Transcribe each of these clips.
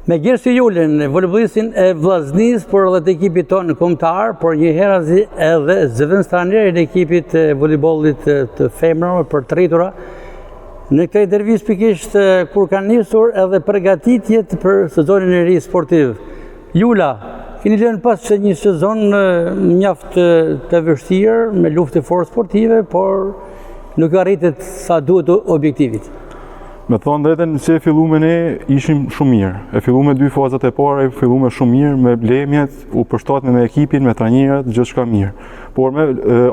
Me Gjersi Julin, voleybollistin e Vllaznisë, por edhe të ekipit tonë kombëtar, por njëherë edhe zëvendëstraneri në ekipit voleybollit të femrave për të rritura. Në këtë intervistë pikërisht kur kanë nisur edhe përgatitjet për sezonin e ri sportiv. Jula, keni lënë pas se një sezon mjaft të vështirë, me luftë fort sportive, por nuk arritet sa duhet objektivit. Me thonë drejten, që e fillu me ne, ishim shumë mirë. E fillu me 2 fazat e para, e fillu me shumë mirë, me blemjet, u përshtatme me ekipin, me trajnerët, gjithë shka mirë. Por me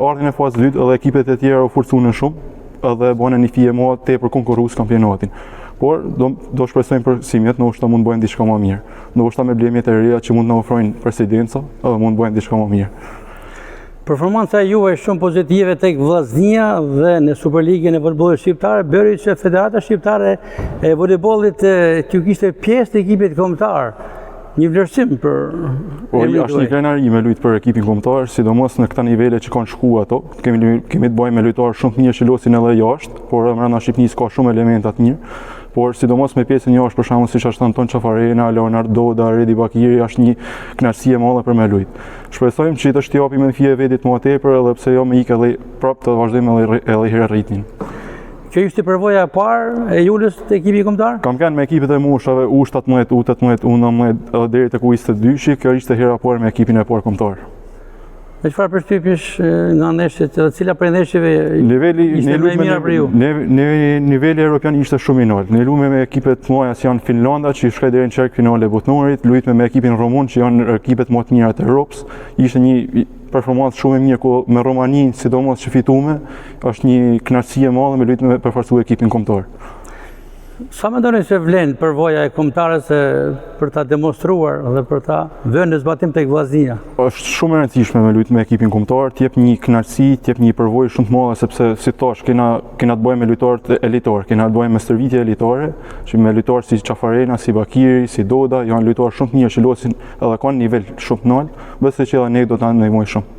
ardhin e fazë dytë, edhe ekipet e tjera u forcunën shumë, edhe bane një fije ma te për konkurrus kampionatin. Por do shpresojmë për simjet, në ushta mund bëjnë diçka ma mirë. Në ushta me blemjet e reja që mund në ofrojnë presidenca, edhe mund bëjnë diçka ma mirë. Performanca e juve shumë pozitive tek Vllaznia dhe në Superligën e voleybollit shqiptar, bëri që Federata Shqiptare e voleybollit t'ju kishte pjesë të ekipit kombëtar. Një vlerësim për është një krenari me lujtë për ekipin kombëtar, sidomos në këta nivele që kanë shku ato. Kemi të bëjmë me lujtarë shumë mirë që losin edhe jashtë, por brenda Shqipnisë ka shumë elementat mirë. Por sidomos me pjesën jashtë, për shembull siç është Anton Çafarena, Leonardo Doda, Redi Bakiri, është një kënaqësi e madhe për me lujt. Shpresojmë që të shtjapim me fije vetit më tepër, edhe pse jo me ikë edhe prapë të vazhdojmë edhe herë rritnin. Kjo ishte përvoja e parë e Julës të ekipit kombëtar? Kam qenë me ekipet e moshave U17, U18, U19 edhe deri tek U22, kjo ishte hera e parë me ekipin e parë kombëtar. Me çfarë përshtypjesh nga ndeshjet, edhe cila prej ndeshjeve ishte më e mira për ju? Niveli evropian ishte shumë i lartë. Ne luajmë me ekipet të mëdha që janë Finlanda, që shkoi deri në çerkfinale e botonorit, luajmë me ekipin rumun që janë ekipet më të mira të Europës. Ishte një performancë shumë e mirë ku me Romaninë, sidomos që fituame, është një kënaqësi e madhe me luajtë me përforcuar ekipin kombëtar. Sa mendoni se vlen përvoja e kombëtarës për ta demonstruar dhe për ta vënë në zbatim tek Vllaznia? Është shumë e rëndësishme me luajtë me ekipin kombëtar, t'jep një kënaqësi, t'jep një përvojë shumë të madhe, sepse si thash, kena të bëjmë me lojtarë elitar, kena të bëjmë me stërvitje elitare, që me lojtarë si Çafarena, si Bakiri, si Doda, janë lojtarë shumë të mirë që losin edhe kanë nivel shumë të lartë, besoj që edhe ne do ta ndihmojmë shumë.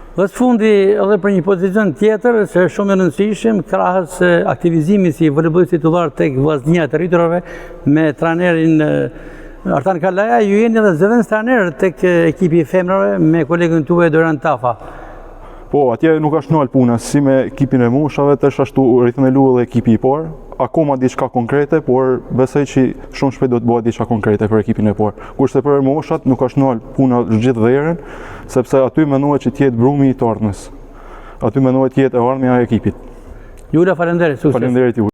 Dhe së fundi edhe për një pozicion tjetër, që është shumë e rëndësishëm, krahas aktivizimit si voleybollisti titullar tek Vllaznia të rriturave me trajnerin Artan Kalaja, ju jeni edhe zëvendëstraner tek ekipi i femrave me kolegën tuaj Doran Tafa. Po, atje nuk është nalë puna, si me ekipin e moshave, të është ashtu rithmelu edhe ekipi i parë. Akoma diçka konkrete, por besoj që shumë shpejt do të bëhet diçka konkrete për ekipin e parë. Kurse për moshat nuk është nalë puna gjithë dherën, sepse aty mendohet që t'jetë brumi i të ardhmes. Aty mendohet t'jetë e ardhmja e ekipit. Jula, faleminderit, sukses. Faleminderit ju.